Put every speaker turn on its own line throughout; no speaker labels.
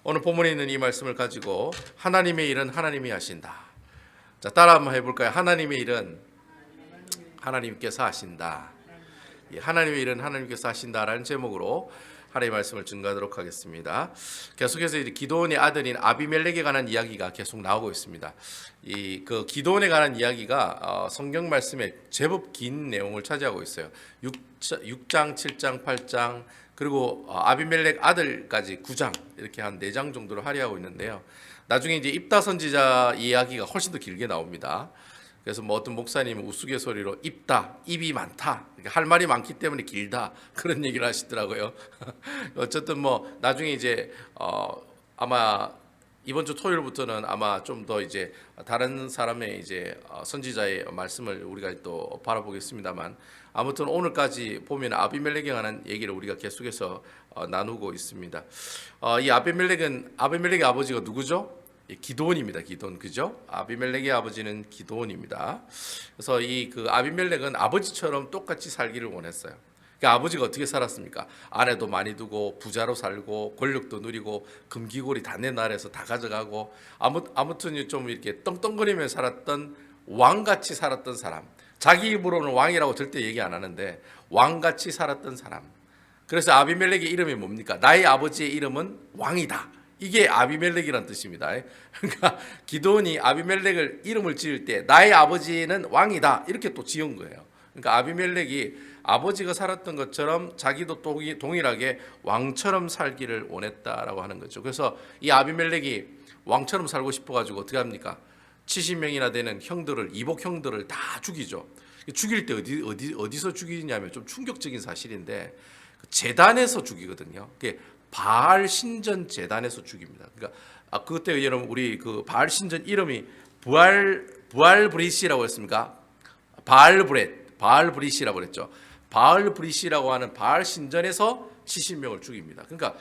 오늘 본문에 있는 이 말씀을 가지고 하나님의 일은 하나님이 하신다. 자, 따라 한번 해볼까요? 하나님의 일은 하나님께서 하신다. 하나님의 일은 하나님께서 하신다라는 제목으로 하나님의 말씀을 증거하도록 하겠습니다. 계속해서 이제 기드온의 아들인 아비멜렉에 관한 이야기가 계속 나오고 있습니다. 그 기드온에 관한 이야기가 성경 말씀에 제법 긴 내용을 차지하고 있어요. 6장, 7장, 8장 그리고 아비멜렉 아들까지 9장 이렇게 한 4장 정도를 할애하고 있는데요. 나중에 이제 입다 선지자 이야기가 훨씬 더 길게 나옵니다. 그래서 뭐 어떤 목사님은 우스갯소리로 입다, 입이 많다, 할 말이 많기 때문에 길다 그런 얘기를 하시더라고요. 어쨌든 뭐 나중에 이제 아마 이번 주 토요일부터는 아마 좀 더 이제 다른 사람의 이제 선지자의 말씀을 우리가 또 바라보겠습니다만 아무튼 오늘까지 보면 아비멜렉에 관한 얘기를 우리가 계속해서 나누고 있습니다. 이 아비멜렉의 아버지가 누구죠? 기드온입니다. 기드온, 그죠? 아비멜렉의 아버지는 기드온입니다. 그래서 그 아비멜렉은 아버지처럼 똑같이 살기를 원했어요. 그러니까 아버지가 어떻게 살았습니까? 아내도 많이 두고 부자로 살고 권력도 누리고 금기골이 다 내 나라에서 다 가져가고 아무튼 좀 이렇게 떵떵거리며 살았던 왕같이 살았던 사람. 자기 입으로는 왕이라고 절대 얘기 안 하는데 왕같이 살았던 사람. 그래서 아비멜렉의 이름이 뭡니까? 나의 아버지의 이름은 왕이다. 이게 아비멜렉이란 뜻입니다. 그러니까 기드온이 아비멜렉을 이름을 지을 때 나의 아버지는 왕이다 이렇게 또 지은 거예요. 그러니까 아비멜렉이 아버지가 살았던 것처럼 자기도 동일하게 왕처럼 살기를 원했다라고 하는 거죠. 그래서 이 아비멜렉이 왕처럼 살고 싶어가지고 어떻게 합니까? 70명이나 되는 형들을, 이복 형들을 다 죽이죠. 죽일 때 어디서 죽이냐면 좀 충격적인 사실인데 제단에서 죽이거든요. 바알 신전 제단에서 죽입니다. 그러니까 그때 여러분 우리 그 바알 신전 이름이 부알브릿이라고 했습니까? 바알브릿이라고 그랬죠. 바알브릿이라고 하는 바알 신전에서 70명을 죽입니다. 그러니까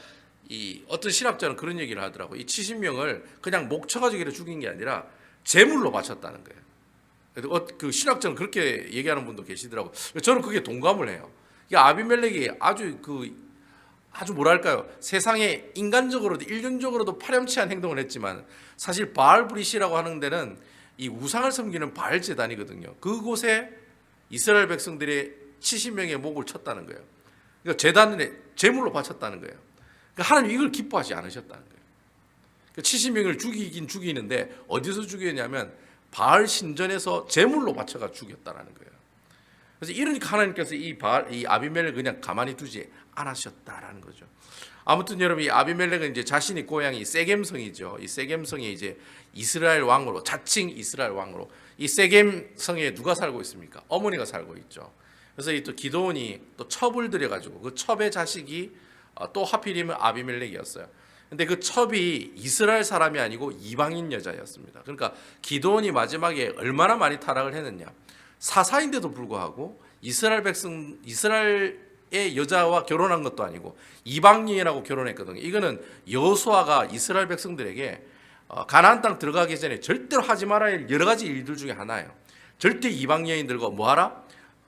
이 어떤 신학자는 그런 얘기를 하더라고요. 이 70명을 그냥 목 쳐가지고 죽인 게 아니라 제물로 바쳤다는 거예요. 그 신학자는 그렇게 얘기하는 분도 계시더라고요. 저는 그게 동감을 해요. 아비멜렉이 아주 뭐랄까요, 세상에 인간적으로도 인륜적으로도 파렴치한 행동을 했지만 사실 바알브릿이라고 하는 데는 이 우상을 섬기는 바알 제단이거든요. 그곳에 이스라엘 백성들의 70명의 목을 쳤다는 거예요. 그러니까 제단에 제물로 바쳤다는 거예요. 그러니까 하나님 이걸 기뻐하지 않으셨다는 거예요. 그러니까 70명을 죽이긴 죽이는데 어디서 죽였냐면 바알 신전에서 제물로 바쳐가 죽였다는 거예요. 그래서 이러니까 하나님께서 이 아비멜렉을 그냥 가만히 두지 않으셨다라는 거죠. 아무튼 여러분 이 아비멜렉은 이제 자신이 고향이 세겜성이죠. 이 세겜성이 이제 이스라엘 왕으로 자칭 이스라엘 왕으로 이 세겜성에 누가 살고 있습니까? 어머니가 살고 있죠. 그래서 이 또 기드온이 또 첩을 들여가지고 그 첩의 자식이 또 하필이면 아비멜렉이었어요. 근데 그 첩이 이스라엘 사람이 아니고 이방인 여자였습니다. 그러니까 기드온이 마지막에 얼마나 많이 타락을 했느냐. 사사인데도 불구하고 이스라엘의 여자와 결혼한 것도 아니고 이방인하고 결혼했거든요. 이거는 여호수아가 이스라엘 백성들에게 가나안 땅 들어가기 전에 절대로 하지 말아야 할 여러 가지 일들 중에 하나예요. 절대 이방 여인들과 뭐하라?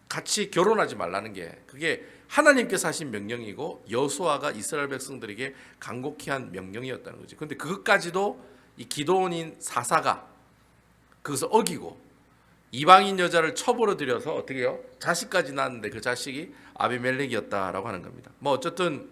같이 결혼하지 말라는 게 그게 하나님께서 하신 명령이고 여호수아가 이스라엘 백성들에게 간곡히 한 명령이었다는 거죠. 그런데 그것까지도 이 기드온인 사사가 그것을 어기고 이방인 여자를 첩으로 들여서 어떻게 해요? 자식까지 낳았는데 그 자식이 아비멜렉이었다라고 하는 겁니다. 뭐 어쨌든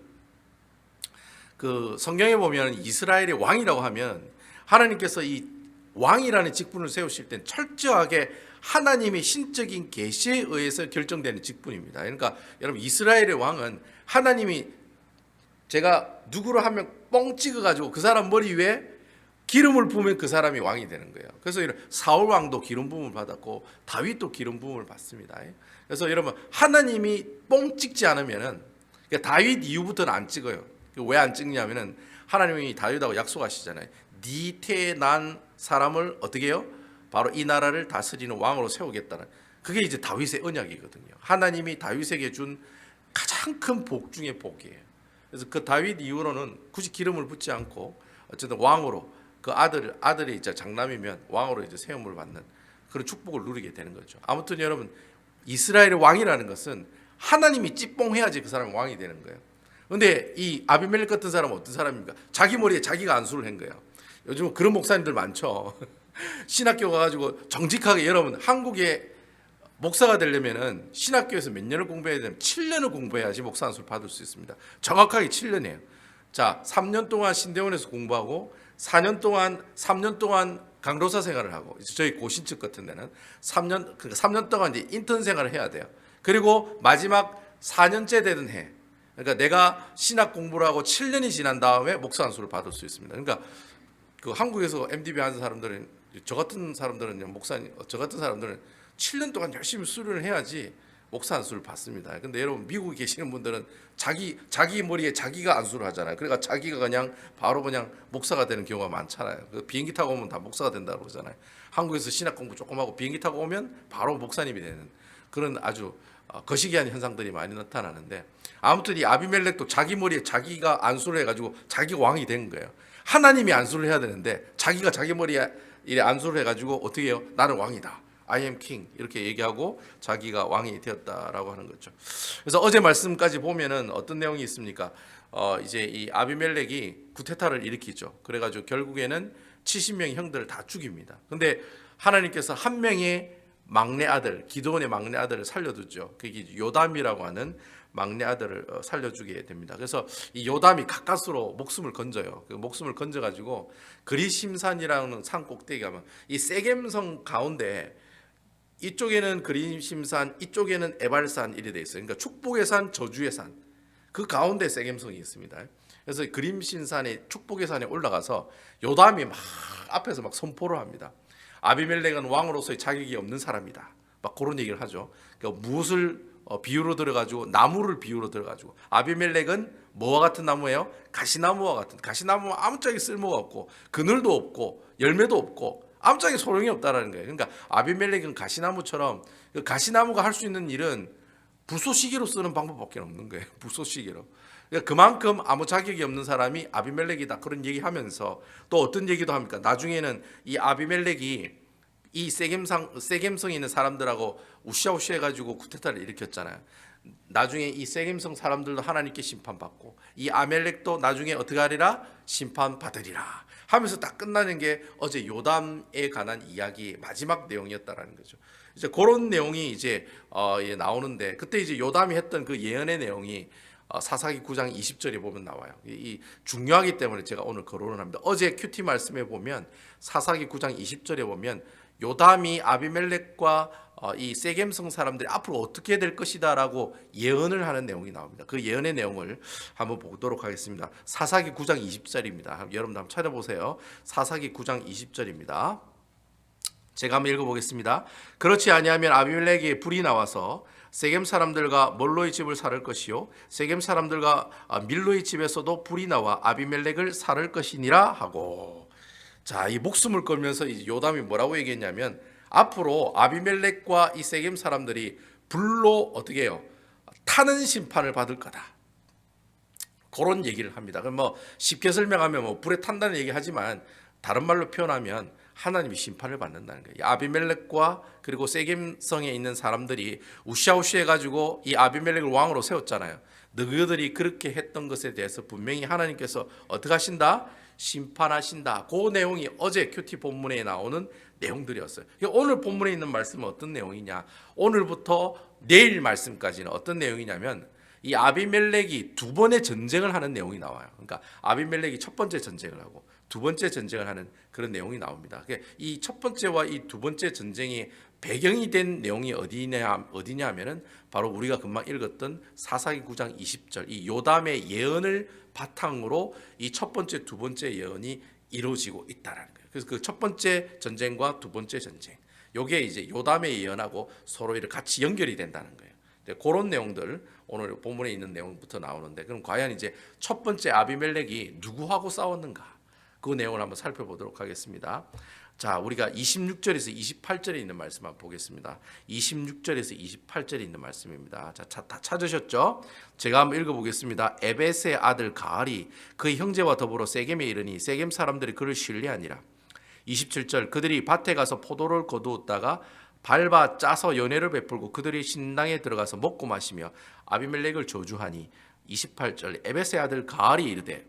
그 성경에 보면 이스라엘의 왕이라고 하면 하나님께서 이 왕이라는 직분을 세우실 땐 철저하게 하나님의 신적인 계시에 의해서 결정되는 직분입니다. 그러니까 여러분 이스라엘의 왕은 하나님이 제가 누구를 한 명 뻥 찍어가지고 그 사람 머리 위에 기름을 부으면 그 사람이 왕이 되는 거예요. 그래서 사울 왕도 기름 부음을 받았고 다윗도 기름 부음을 받습니다. 그래서 여러분 하나님이 뻥 찍지 않으면은 그러니까 다윗 이후부터는 안 찍어요. 왜 안 찍냐면은 하나님이 다윗하고 약속하시잖아요. 네 태에 난 사람을 어떻게 해요? 바로 이 나라를 다스리는 왕으로 세우겠다는 그게 이제 다윗의 언약이거든요. 하나님이 다윗에게 준 가장 큰 복 중의 복이에요. 그래서 그 다윗 이후로는 굳이 기름을 붓지 않고 어쨌든 왕으로 그 아들이 이제 장남이면 왕으로 이제 세움을 받는 그런 축복을 누리게 되는 거죠. 아무튼 여러분 이스라엘의 왕이라는 것은 하나님이 찌뽕해야지 그 사람이 왕이 되는 거예요. 근데 이 아비멜렉 같은 사람은 어떤 사람입니까? 자기 머리에 자기가 안수를 한 거예요. 요즘 그런 목사님들 많죠. 신학교 가가지고 정직하게, 여러분 한국에 목사가 되려면은 신학교에서 몇 년을 공부해야 되면 7년을 공부해야지 목사 안수를 받을 수 있습니다. 정확하게 7년이에요. 자, 3년 동안 신대원에서 공부하고 3년 동안 강도사 생활을 하고, 저희 고신측 같은 데는 3년 동안 이제 인턴 생활을 해야 돼요. 그리고 마지막 4년째 되는 해, 그러니까 내가 신학 공부를 하고 7년이 지난 다음에 목사 안수를 받을 수 있습니다. 그러니까 그 한국에서 MDB 하는 사람들은, 저 같은 사람들은 목사님, 저 같은 사람들은 7년 동안 열심히 수련을 해야지 목사 안수를 받습니다. 근데 여러분 미국에 계시는 분들은 자기 머리에 자기가 안수를 하잖아요. 그러니까 자기가 그냥 바로 그냥 목사가 되는 경우가 많잖아요. 그 비행기 타고 오면 다 목사가 된다고 그러잖아요. 한국에서 신학 공부 조금 하고 비행기 타고 오면 바로 목사님이 되는 그런 아주 거시기한 현상들이 많이 나타나는데, 아무튼 이 아비멜렉도 자기 머리에 자기가 안수를 해가지고 자기가 왕이 된 거예요. 하나님이 안수를 해야 되는데 자기가 자기 머리에 이래 안수를 해가지고 어떻게 해요? 나는 왕이다, I am king, 이렇게 얘기하고 자기가 왕이 되었다라고 하는 거죠. 그래서 어제 말씀까지 보면은 어떤 내용이 있습니까? 이제 이 아비멜렉이 구테타를 일으키죠. 그래가지고 결국에는 70명의 형들을 다 죽입니다. 근데 하나님께서 한 명의 막내 아들, 기드온의 막내 아들을 살려두죠. 그게 요담이라고 하는 막내 아들을 살려주게 됩니다. 그래서 이 요담이 가까스로 목숨을 건져요. 그 목숨을 건져가지고 그리심산이라는 산 꼭대기 가면 이 세겜성 가운데, 이쪽에는 그리심산, 이쪽에는 에발산 이래 돼 있어요. 그러니까 축복의 산, 저주의 산, 그 가운데 세겜성이 있습니다. 그래서 그림신산의 축복의 산에 올라가서 요담이 막 앞에서 막 선포를 합니다. 아비멜렉은 왕으로서의 자격이 없는 사람이다, 막 그런 얘기를 하죠. 그러니까 무엇을 비유로 들어가지고, 나무를 비유로 들어가지고, 아비멜렉은 뭐와 같은 나무예요? 가시나무와 같은, 가시나무는 아무짝에 쓸모가 없고 그늘도 없고 열매도 없고 아무짝에 소용이 없다라는 거예요. 그러니까 아비멜렉은 가시나무처럼, 그 가시나무가 할 수 있는 일은 불쏘시개로 쓰는 방법밖에 없는 거예요. 불쏘시개로. 그러니까 그만큼 아무 자격이 없는 사람이 아비멜렉이다, 그런 얘기하면서 또 어떤 얘기도 합니까? 나중에는 이 아비멜렉이 이 세겜성에 있는 사람들하고 우시아우시 해가지고 쿠데타를 일으켰잖아요. 나중에 이 세겜성 사람들도 하나님께 심판받고 이 아멜렉도 나중에 어떻게 하리라? 심판받으리라 하면서 딱 끝나는 게 어제 요담에 관한 이야기 마지막 내용이었다라는 거죠. 이제 그런 내용이 이제 나오는데, 그때 이제 요담이 했던 그 예언의 내용이 사사기 9장 20절에 보면 나와요. 이 중요하기 때문에 제가 오늘 거론을 합니다. 어제 큐티 말씀에 보면 사사기 9장 20절에 보면 요담이 아비멜렉과 이 세겜성 사람들이 앞으로 어떻게 될 것이다라고 예언을 하는 내용이 나옵니다. 그 예언의 내용을 한번 보도록 하겠습니다. 사사기 9장 20절입니다. 여러분들 한번 찾아보세요. 사사기 9장 20절입니다. 제가 한번 읽어보겠습니다. 그렇지 아니하면 아비멜렉에 불이 나와서 세겜 사람들과 몰로의 집을 살을 것이요 세겜 사람들과 밀로의 집에서도 불이 나와 아비멜렉을 살을 것이니라 하고, 자, 이 목숨을 걸면서 이 요담이 뭐라고 얘기했냐면 앞으로 아비멜렉과 이 세겜 사람들이 불로 어떻게 해요? 타는 심판을 받을 거다, 그런 얘기를 합니다. 그럼 뭐 쉽게 설명하면 뭐 불에 탄다는 얘기 하지만 다른 말로 표현하면 하나님이 심판을 받는다는 거예요. 아비멜렉과 그리고 세겜성에 있는 사람들이 우시아우시 해가지고 이 아비멜렉을 왕으로 세웠잖아요. 너희들이 그렇게 했던 것에 대해서 분명히 하나님께서 어떻게 하신다? 심판하신다. 그 내용이 어제 큐티 본문에 나오는 내용들이었어요. 오늘 본문에 있는 말씀은 어떤 내용이냐? 오늘부터 내일 말씀까지는 어떤 내용이냐면 이 아비멜렉이 두 번의 전쟁을 하는 내용이 나와요. 그러니까 아비멜렉이 첫 번째 전쟁을 하고 두 번째 전쟁을 하는 그런 내용이 나옵니다. 이 첫 번째와 이 두 번째 전쟁이 배경이 된 내용이 어디냐 하면은 바로 우리가 금방 읽었던 사사기 9장 20절 이 요담의 예언을 바탕으로 이 첫 번째, 두 번째 예언이 이루어지고 있다라는 거예요. 그래서 그 첫 번째 전쟁과 두 번째 전쟁, 요게 이제 요담의 예언하고 서로 이렇게 같이 연결이 된다는 거예요. 그런 내용들 오늘 본문에 있는 내용부터 나오는데, 그럼 과연 이제 첫 번째 아비멜렉이 누구하고 싸웠는가? 그 내용을 한번 살펴보도록 하겠습니다. 자, 우리가 26절에서 28절에 있는 말씀 한번 보겠습니다. 26절에서 28절에 있는 말씀입니다. 자, 다 찾으셨죠? 제가 한번 읽어보겠습니다. 에벳의 아들 가알이 그의 형제와 더불어 세겜에 이르니 세겜 사람들이 그를 신뢰하니라. 27절 그들이 밭에 가서 포도를 거두었다가 밟아 짜서 연회를 베풀고 그들이 신당에 들어가서 먹고 마시며 아비멜렉을 저주하니 28절 에베스의 아들 가알이 이르되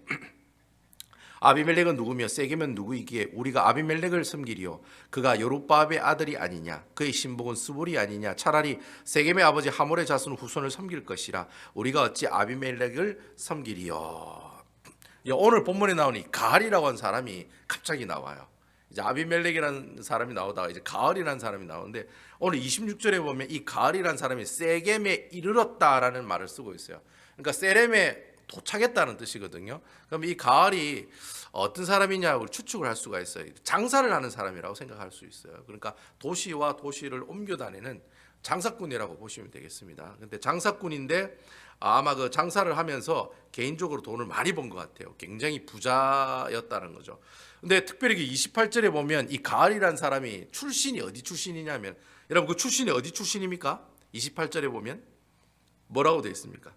아비멜렉은 누구며 세겜은 누구이기에 우리가 아비멜렉을 섬기리요 그가 여룹바알의 아들이 아니냐 그의 신복은 스볼이 아니냐 차라리 세겜의 아버지 하몰의 자손 후손을 섬길 것이라 우리가 어찌 아비멜렉을 섬기리요. 오늘 본문에 나오니 가알이라고 한 사람이 갑자기 나와요. 이제 아비멜렉이라는 사람이 나오다가 이제 가알이라는 사람이 나오는데 오늘 26절에 보면 이 가알이라는 사람이 세겜에 이르렀다라는 말을 쓰고 있어요. 그러니까 세렘에 도착했다는 뜻이거든요. 그럼 이 가알이 어떤 사람이냐고 추측을 할 수가 있어요. 장사를 하는 사람이라고 생각할 수 있어요. 그러니까 도시와 도시를 옮겨 다니는 장사꾼이라고 보시면 되겠습니다. 근데 장사꾼인데 아마 그 장사를 하면서 개인적으로 돈을 많이 번 것 같아요. 굉장히 부자였다는 거죠. 근데 특별히 28절에 보면 이 가알이라는 사람이 출신이 어디 출신이냐면 여러분 그 출신이 어디 출신입니까? 28절에 보면 뭐라고 되어 있습니까?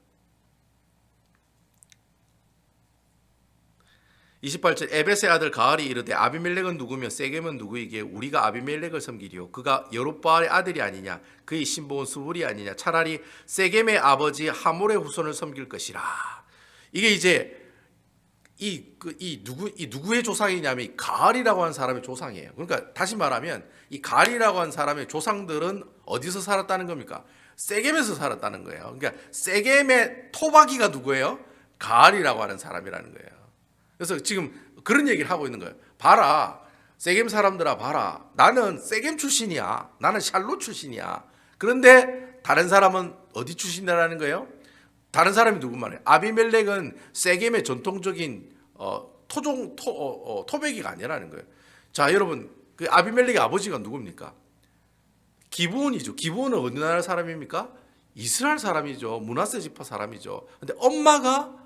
28절 에벳의 아들 가알이 이르되 아비멜렉은 누구며 세겜은 누구이기에 우리가 아비멜렉을 섬기리요 그가 여룹바알의 아들이 아니냐 그의 신복은 스불이 아니냐 차라리 세겜의 아버지 하몰의 후손을 섬길 것이라. 이게 이제 누구의 조상이냐면 이 가알이라고 하는 사람의 조상이에요. 그러니까 다시 말하면 이 가알이라고 하는 사람의 조상들은 어디서 살았다는 겁니까? 세겜에서 살았다는 거예요. 그러니까 세겜의 토박이가 누구예요? 가알이라고 하는 사람이라는 거예요. 그래서 지금 그런 얘기를 하고 있는 거예요. 봐라, 세겜 사람들아 봐라. 나는 세겜 출신이야. 나는 샬롯 출신이야. 그런데 다른 사람은 어디 출신이라는 거예요? 다른 사람이 누구 말이에요? 아비멜렉은 세겜의 전통적인 토백이가 아니라는 거예요. 자, 여러분, 그 아비멜렉의 아버지가 누굽니까? 기브온이죠. 기브온은 어느 나라 사람입니까? 이스라엘 사람이죠. 므낫세 지파 사람이죠. 근데 엄마가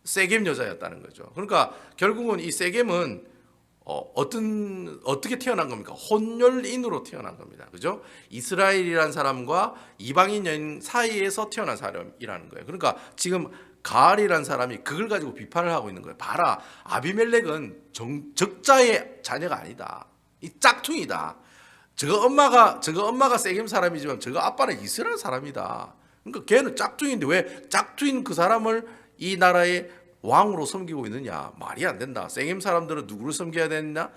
세겜 여자였다는 거죠. 그러니까 결국은 이 세겜은 어떻게 태어난 겁니까? 혼혈인으로 태어난 겁니다. 그죠? 이스라엘이라는 사람과 이방인 여인 사이에서 태어난 사람이라는 거예요. 그러니까 지금 가알이라는 사람이 그걸 가지고 비판을 하고 있는 거예요. 봐라, 아비멜렉은 적자의 자녀가 아니다. 이 짝퉁이다. 저거 엄마가 세겜 사람이지만 저거 아빠는 이스라엘 사람이다. 그러니까 걔는 짝퉁인데 왜 짝퉁인 그 사람을 이 나라의 왕으로 섬기고 있느냐? 말이 안 된다. 세겜 사람들은 누구를 섬겨야 되느냐?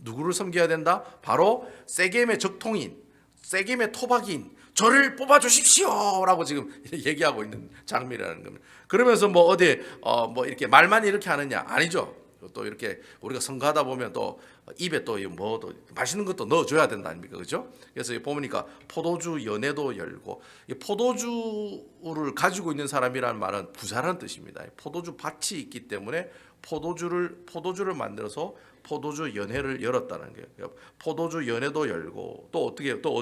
누구를 섬겨야 된다? 바로 세겜의 적통인, 세겜의 토박인 저를 뽑아 주십시오라고 지금 얘기하고 있는 장면이라는 겁니다. 그러면서 뭐 어디 뭐 이렇게 말만 이렇게 하느냐? 아니죠. 또 이렇게 우리가 선거하다 보면 또 입에 또 뭐 또 맛있는 것도 넣어줘야 된다 아닙니까, 그죠? 그래서 보니까 포도주 연회도 열고, 이 포도주를 가지고 있는 사람이라는 말은 부자라는 뜻입니다. 포도주 밭이 있기 때문에 포도주를 만들어서 포도주 연회를 열었다는 거예요. 포도주 연회도 열고 또 어떻게 또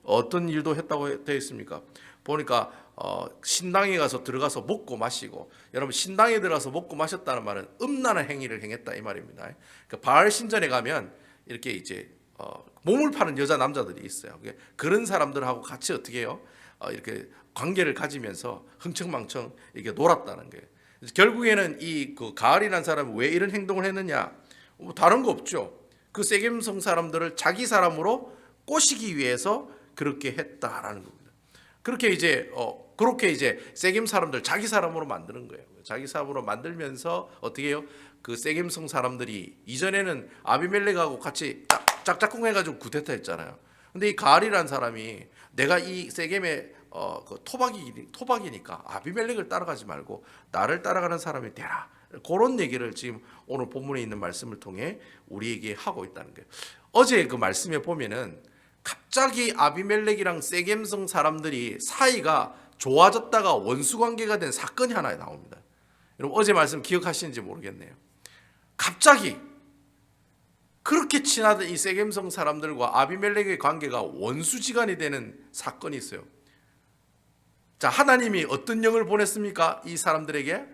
어떤 일도 했다고 되어 있습니까? 보니까 신당에 가서 들어가서 먹고 마시고, 여러분 신당에 들어가서 먹고 마셨다는 말은 음란한 행위를 행했다 이 말입니다. 그러니까 바알 신전에 가면 이렇게 이제 몸을 파는 여자 남자들이 있어요. 그런 사람들하고 같이 어떻게 해요? 이렇게 관계를 가지면서 흥청망청 이렇게 놀았다는 거예요. 결국에는 이 그 가알이라는 사람이 왜 이런 행동을 했느냐? 뭐 다른 거 없죠. 그 세겜성 사람들을 자기 사람으로 꼬시기 위해서 그렇게 했다라는 겁니다. 그렇게 이제 세겜 사람들 자기 사람으로 만드는 거예요. 자기 사람으로 만들면서 어떻게 해요? 그 세겜성 사람들이 이전에는 아비멜렉하고 같이 짝짝꿍 해가지고 구데타 했잖아요. 근데 이 가알이라는 사람이 내가 이 세겜의 그 토박이니까 아비멜렉을 따라가지 말고 나를 따라가는 사람이 되라. 그런 얘기를 지금 오늘 본문에 있는 말씀을 통해 우리에게 하고 있다는 거예요. 어제 그 말씀에 보면은 갑자기 아비멜렉이랑 세겜성 사람들이 사이가 좋아졌다가 원수 관계가 된 사건이 하나 나옵니다. 여러분 어제 말씀 기억하시는지 모르겠네요. 갑자기 그렇게 친하던 이 세겜성 사람들과 아비멜렉의 관계가 원수지간이 되는 사건이 있어요. 자, 하나님이 어떤 영을 보냈습니까? 이 사람들에게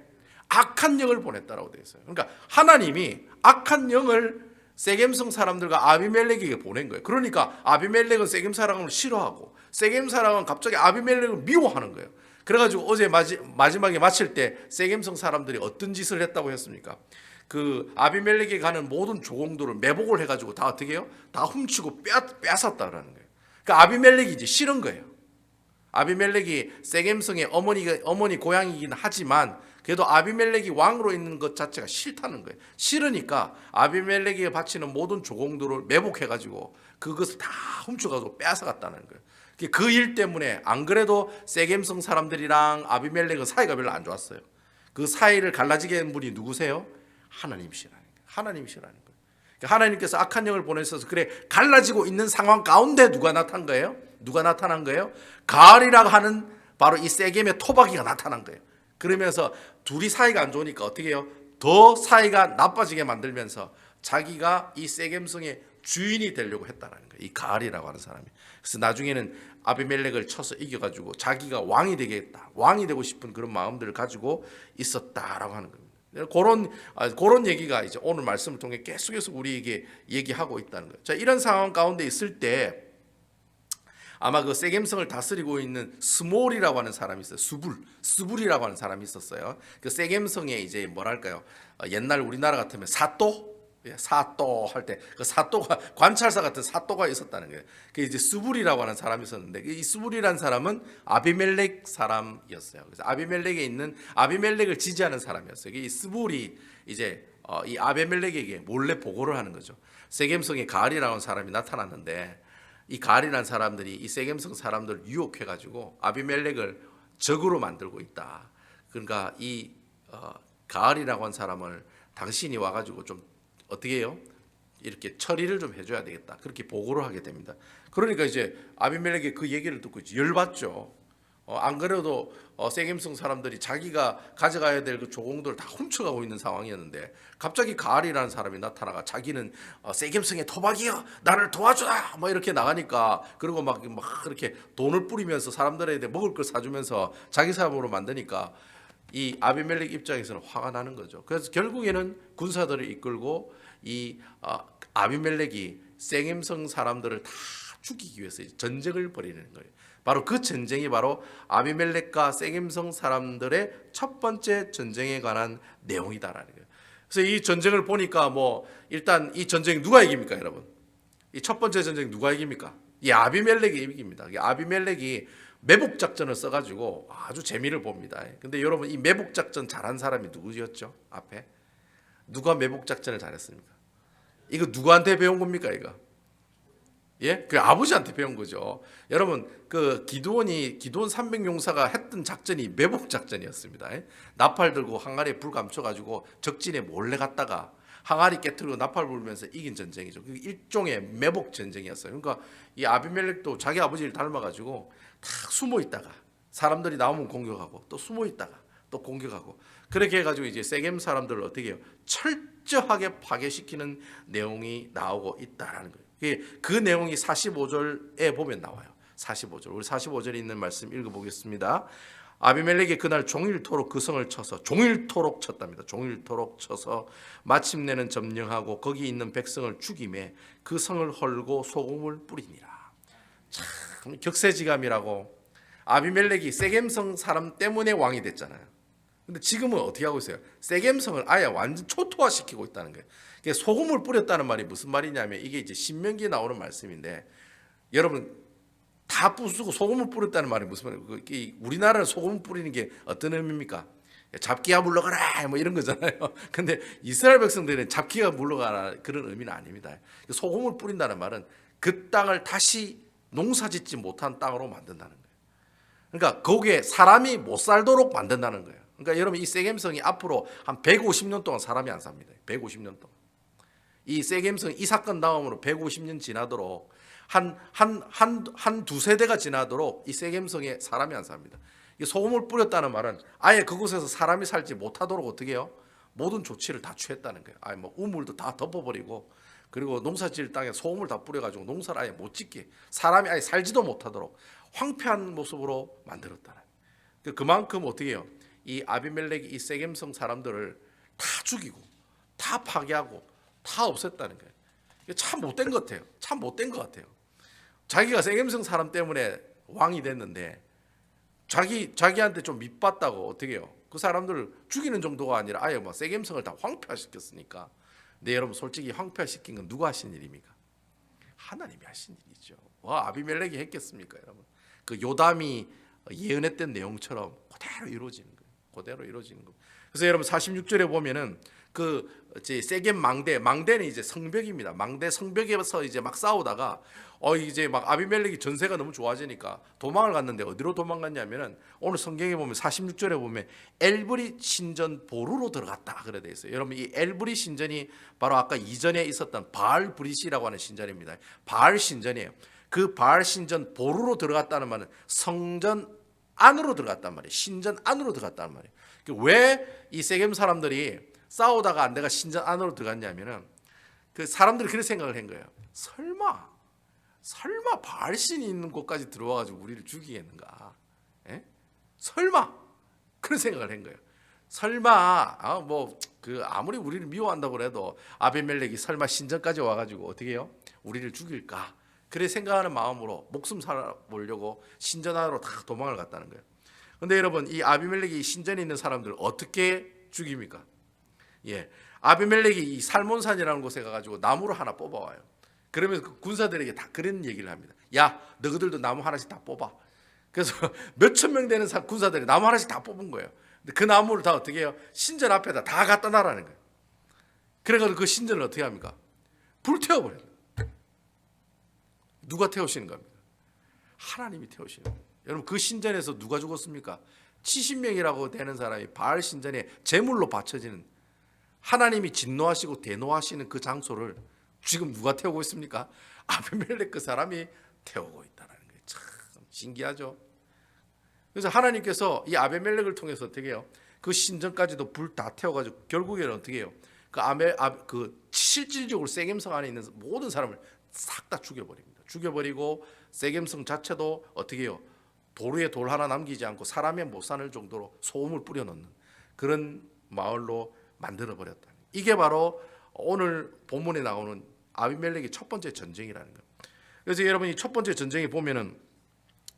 악한 영을 보냈다라고 되어 있어요. 그러니까 하나님이 악한 영을 세겜성 사람들과 아비멜렉에게 보낸 거예요. 그러니까 아비멜렉은 세겜 사람을 싫어하고 세겜 사람은 갑자기 아비멜렉을 미워하는 거예요. 그래가지고 어제 마지막에 마칠 때 세겜성 사람들이 어떤 짓을 했다고 했습니까? 그 아비멜렉에 가는 모든 조공들을 매복을 해가지고 다 어떻게 해요? 다 훔치고 빼앗았다라는 거예요. 그러니까 아비멜렉이 이제 싫은 거예요. 아비멜렉이 세겜성의 어머니 고향이긴 하지만 그래도 아비멜렉이 왕으로 있는 것 자체가 싫다는 거예요. 싫으니까 아비멜렉이 바치는 모든 조공들을 매복해가지고 그것을 다 훔쳐가지고 빼앗아갔다는 거예요. 그 일 때문에 안 그래도 세겜성 사람들이랑 아비멜렉은 사이가 별로 안 좋았어요. 그 사이를 갈라지게 한 분이 누구세요? 하나님이시라는 거예요. 하나님이시라는 거예요. 하나님께서 악한 영을 보내셔서 그래 갈라지고 있는 상황 가운데 누가 나타난 거예요? 누가 나타난 거예요? 가을이라고 하는 바로 이 세겜의 토박이가 나타난 거예요. 그러면서 둘이 사이가 안 좋으니까 어떻게 해요? 더 사이가 나빠지게 만들면서 자기가 이 세겜성의 주인이 되려고 했다는 거예요. 이 가을이라고 하는 사람이. 그래서 나중에는 아비멜렉을 쳐서 이겨가지고 자기가 왕이 되겠다, 왕이 되고 싶은 그런 마음들을 가지고 있었다라고 하는 겁니다. 그런 얘기가 이제 오늘 말씀을 통해 계속해서 우리에게 얘기하고 있다는 거예요. 자, 이런 상황 가운데 있을 때 아마 그 세겜성을 다스리고 있는 스몰이라고 하는 사람이 있어요. 스불이라고 하는 사람이 있었어요. 그 세겜성에 이제 뭐랄까요? 옛날 우리나라 같으면 사또 할 때 그 사또가 관찰사 같은 사또가 있었다는 거예요. 그 이제 스불이라고 하는 사람이 있었는데 이 스불이라는 사람은 아비멜렉 사람이었어요. 그래서 아비멜렉에 있는 아비멜렉을 지지하는 사람이었어요. 이 스불이 이제 이 아비멜렉에게 몰래 보고를 하는 거죠. 세겜성에 가알이라는 사람이 나타났는데 이 가알이라는 사람들이 이 세겜성 사람들을 유혹해가지고 아비멜렉을 적으로 만들고 있다. 그러니까 이 가알이라고 한 사람을 당신이 와가지고 좀 어떻게 해요? 이렇게 처리를 좀 해줘야 되겠다. 그렇게 보고를 하게 됩니다. 그러니까 이제 아비멜렉이 그 얘기를 듣고 열받죠. 안 그래도 세겜성 사람들이 자기가 가져가야 될 그 조공들을 다 훔쳐가고 있는 상황이었는데 갑자기 가알이라는 사람이 나타나가 자기는 세겜성의 토박이여 나를 도와주라 뭐 이렇게 나가니까 그리고 막 이렇게 돈을 뿌리면서 사람들에게 먹을 걸 사주면서 자기 사람으로 만드니까 이 아비멜렉 입장에서는 화가 나는 거죠. 그래서 결국에는 군사들을 이끌고 이 아비멜렉이 세겜성 사람들을 다 죽이기 위해서 전쟁을 벌이는 거예요. 바로 그 전쟁이 바로 아비멜렉과 세겜성 사람들의 첫 번째 전쟁에 관한 내용이다라는 거예요. 그래서 이 전쟁을 보니까 뭐 일단 이 전쟁 누가 이깁니까, 여러분? 이 첫 번째 전쟁 누가 이깁니까? 이 아비멜렉이 이깁니다. 아비멜렉이 매복 작전을 써가지고 아주 재미를 봅니다. 근데 여러분 이 매복 작전 잘한 사람이 누구였죠? 앞에 누가 매복 작전을 잘했습니까? 이거 누구한테 배운 겁니까, 이거? 예? 그 아버지한테 배운 거죠. 여러분 그 기드온 300용사가 했던 작전이 매복 작전이었습니다. 나팔 들고 항아리에 불 감춰가지고 적진에 몰래 갔다가 항아리 깨트리고 나팔 불면서 이긴 전쟁이죠. 일종의 매복 전쟁이었어요. 그러니까 이 아비멜렉도 자기 아버지를 닮아가지고 탁 숨어 있다가 사람들이 나오면 공격하고 또 숨어 있다가 또 공격하고 그렇게 해가지고 이제 세겜 사람들을 어떻게 해요? 철저하게 파괴시키는 내용이 나오고 있다라는 거예요. 그 내용이 45절에 보면 나와요. 45절. 우리 45절에 있는 말씀 읽어보겠습니다. 아비멜렉이 그날 종일토록 그 성을 쳐서 종일토록 쳤답니다. 종일토록 쳐서 마침내는 점령하고 거기 있는 백성을 죽이매 그 성을 헐고 소금을 뿌리니라. 참 격세지감이라고. 아비멜렉이 세겜성 사람 때문에 왕이 됐잖아요. 근데 지금은 어떻게 하고 있어요? 세겜성을 아예 완전 초토화시키고 있다는 거예요. 소금을 뿌렸다는 말이 무슨 말이냐면 이게 이제 신명기에 나오는 말씀인데 여러분 다 부수고 소금을 뿌렸다는 말이 무슨 말이에요? 우리나라는 소금을 뿌리는 게 어떤 의미입니까? 잡기가 물러가라 뭐 이런 거잖아요. 근데 이스라엘 백성들은 잡기가 물러가라 그런 의미는 아닙니다. 소금을 뿌린다는 말은 그 땅을 다시 농사짓지 못한 땅으로 만든다는 거예요. 그러니까 거기에 사람이 못 살도록 만든다는 거예요. 그러니까 여러분 이 세겜성이 앞으로 한 150년 동안 사람이 안 삽니다. 150년 동안. 이 세겜성 이 사건 다음으로 150년 지나도록 한 두세 대가 지나도록 이 세겜성에 사람이 안 삽니다. 이 소금을 뿌렸다는 말은 아예 그곳에서 사람이 살지 못하도록 어떻게 해요? 모든 조치를 다 취했다는 거예요. 아예 뭐 우물도 다 덮어버리고 그리고 농사지을 땅에 소금을 다 뿌려가지고 농사를 아예 못 짓게 사람이 아예 살지도 못하도록 황폐한 모습으로 만들었다는 거예요. 그만큼 어떻게 해요? 이 아비멜렉이 이 세겜성 사람들을 다 죽이고 다 파괴하고 다 없앴다는 거예요. 이게 참 못된 것 같아요. 참 못된 것 같아요. 자기가 세겜성 사람 때문에 왕이 됐는데 자기한테 좀 밑봤다고 어떻게 해요? 그 사람들을 죽이는 정도가 아니라 아예 뭐 세겜성을 다 황폐화시켰으니까. 근데 여러분 솔직히 황폐화시킨 건 누가 하신 일입니까? 하나님이 하신 일이죠. 와 아비멜렉이 했겠습니까, 여러분? 그 요담이 예언했던 내용처럼 그대로 이루어지는 거예요. 그대로 이루어지는 거. 그래서 여러분 46절에 보면은 그 이제 세겜 망대는 이제 성벽입니다. 망대 성벽에서 이제 막 싸우다가 이제 막 아비멜렉이 전세가 너무 좋아지니까 도망을 갔는데 어디로 도망갔냐면은 오늘 성경에 보면 46절에 보면 엘브리 신전 보루로 들어갔다 그래 돼 있어요. 여러분 이 엘브리 신전이 바로 아까 이전에 있었던 바알 브릿이라고 하는 신전입니다. 바알 신전이에요. 그 바알 신전 보루로 들어갔다는 말은 성전 안으로 들어갔단 말이에요. 신전 안으로 들어갔단 말이에요. 왜 이 세겜 사람들이 싸우다가 안 돼가 신전 안으로 들어갔냐면은 그 사람들이 그런 생각을 한 거예요. 설마 바알신이 있는 곳까지 들어와가지고 우리를 죽이겠는가? 에? 설마 그런 생각을 한 거예요. 설마 뭐 그 아무리 우리를 미워한다고 해도 아비멜렉이 설마 신전까지 와가지고 어떻게 해요? 우리를 죽일까? 그래 생각하는 마음으로 목숨 살아보려고 신전 안으로 다 도망을 갔다는 거예요. 근데 여러분 이 아비멜렉이 신전에 있는 사람들을 어떻게 죽입니까? 예, 아비멜렉이 이 살몬산이라는 곳에 가가지고 나무를 하나 뽑아와요. 그러면서 그 군사들에게 다 그런 얘기를 합니다. 야, 너희들도 나무 하나씩 다 뽑아. 그래서 몇천 명 되는 군사들이 나무 하나씩 다 뽑은 거예요. 근데 그 나무를 다 어떻게 해요? 신전 앞에다 다 갖다 놔라는 거예요. 그래가지고 그 신전을 어떻게 합니까? 불태워버려요. 누가 태우시는 겁니까? 하나님이 태우시는 거예요. 여러분 그 신전에서 누가 죽었습니까? 70명이라고 되는 사람이 바알 신전에 제물로 바쳐지는 하나님이 진노하시고 대노하시는 그 장소를 지금 누가 태우고 있습니까? 아비멜렉 그 사람이 태우고 있다는 거예요. 참 신기하죠. 그래서 하나님께서 이 아비멜렉을 통해서 어떻게 해요? 그 신전까지도 불 다 태워가지고 결국에는 어떻게 해요? 그 실질적으로 세겜성 안에 있는 모든 사람을 싹 다 죽여버립니다. 죽여버리고 세겜성 자체도 어떻게 해요? 도로에 돌 하나 남기지 않고 사람이 못 사는 정도로 소음을 뿌려놓는 그런 마을로 만들어버렸다. 이게 바로 오늘 본문에 나오는 아비멜렉의 첫 번째 전쟁이라는 거예요. 그래서 여러분이 첫 번째 전쟁에 보면은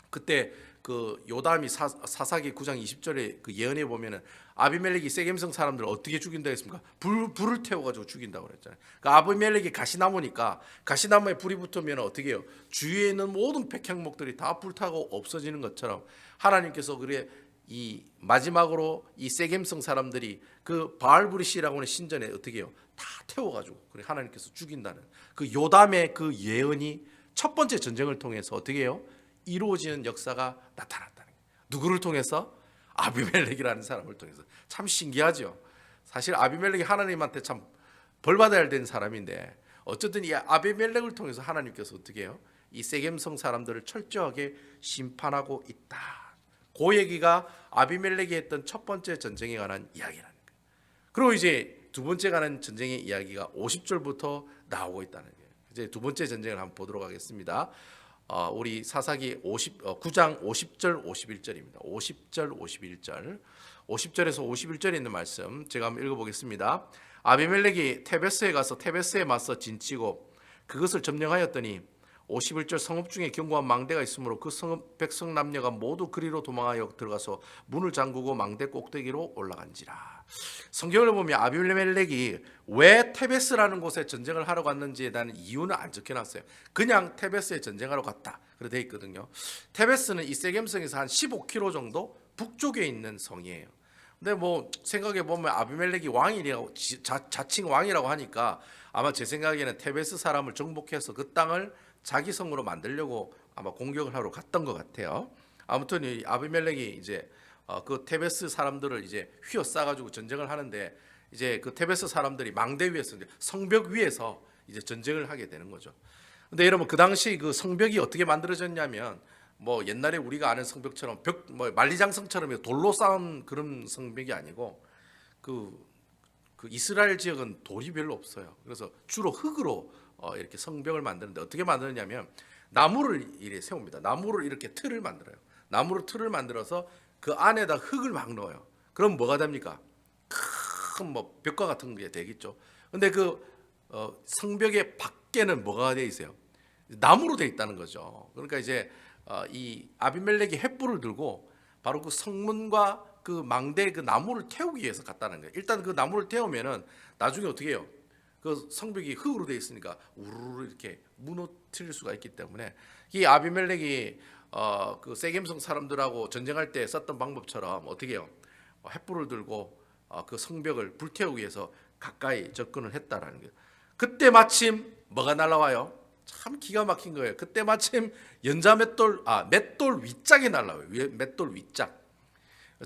그때 그 요담이 사사기 9장 20절에 그 예언에 보면은 아비멜렉이 세겜성 사람들을 어떻게 죽인다 했습니까? 불을 태워가지고 죽인다고 그랬잖아요. 그러니까 아비멜렉이 가시나무니까 가시나무에 불이 붙으면 어떻게 해요? 주위에 있는 모든 백향목들이 다 불타고 없어지는 것처럼 하나님께서 그래 이 마지막으로 이 세겜성 사람들이 그 바알브릿이라고 하는 신전에 어떻게 해요? 다 태워가지고 그래 하나님께서 죽인다는 그 요담의 그 예언이 첫 번째 전쟁을 통해서 어떻게 해요? 이루어지는 역사가 나타났다는 거예요. 누구를 통해서? 아비멜렉이라는 사람을 통해서. 참 신기하죠. 사실 아비멜렉이 하나님한테 참 벌받아야 되는 사람인데 어쨌든 이 아비멜렉을 통해서 하나님께서 어떻게 해요? 이 세겜성 사람들을 철저하게 심판하고 있다. 그 얘기가 아비멜렉이 했던 첫 번째 전쟁에 관한 이야기라는 거예요. 그리고 이제 두 번째 가는 전쟁의 이야기가 50절부터 나오고 있다는 거예요. 이제 두 번째 전쟁을 한번 보도록 하겠습니다. 우리 사사기 9장 50절 51절입니다. 50절 51절 50절에서 51절에 있는 말씀 제가 한번 읽어보겠습니다. 아비멜렉이 테베스에 가서 테베스에 맞서 진치고 그것을 점령하였더니 51절 성읍 중에 견고한 망대가 있으므로 그 성읍 백성 남녀가 모두 그리로 도망하여 들어가서 문을 잠그고 망대 꼭대기로 올라간지라. 성경을 보면 아비멜렉이 왜 테베스라는 곳에 전쟁을 하러 갔는지에 대한 이유는 안 적혀놨어요. 그냥 테베스에 전쟁하러 갔다 그렇게 돼 있거든요. 테베스는 이 세겜성에서 한 15km 정도 북쪽에 있는 성이에요. 근데 뭐 생각해 보면 아비멜렉이 왕이라고 자칭 왕이라고 하니까 아마 제 생각에는 테베스 사람을 정복해서 그 땅을 자기 성으로 만들려고 아마 공격을 하러 갔던 것 같아요. 아무튼 이 아비멜렉이 이제 그 테베스 사람들을 이제 휘어싸가지고 전쟁을 하는데 이제 그 테베스 사람들이 망대 위에서 이제 성벽 위에서 이제 전쟁을 하게 되는 거죠. 근데 여러분 그 당시 그 성벽이 어떻게 만들어졌냐면 뭐 옛날에 우리가 아는 성벽처럼 뭐 만리장성처럼 돌로 쌓은 그런 성벽이 아니고 그 이스라엘 지역은 돌이 별로 없어요. 그래서 주로 흙으로 이렇게 성벽을 만드는데 어떻게 만드느냐면 나무를 이렇게 세웁니다. 나무를 이렇게 틀을 만들어요. 나무로 틀을 만들어서 그 안에다 흙을 막 넣어요. 그럼 뭐가 됩니까? 큰 뭐 벽과 같은 게 되겠죠. 근데 그 성벽의 밖에는 뭐가 돼 있어요? 나무로 돼 있다는 거죠. 그러니까 이제 이 아비멜렉이 횃불을 들고 바로 그 성문과 그 망대 그 나무를 태우기 위해서 갔다는 거예요. 일단 그 나무를 태우면은 나중에 어떻게 해요? 그 성벽이 흙으로 돼 있으니까 우르르 이렇게 무너뜨릴 수가 있기 때문에 이 아비멜렉이 그 세겜성 사람들하고 전쟁할 때 썼던 방법처럼 어떻게 해요? 횃불을 들고 그 성벽을 불태우기 위해서 가까이 접근을 했다라는 거예요. 그때 마침 뭐가 날라와요? 참 기가 막힌 거예요. 그때 마침 연자 맷돌 윗짝이 날라와요. 맷돌 윗짝.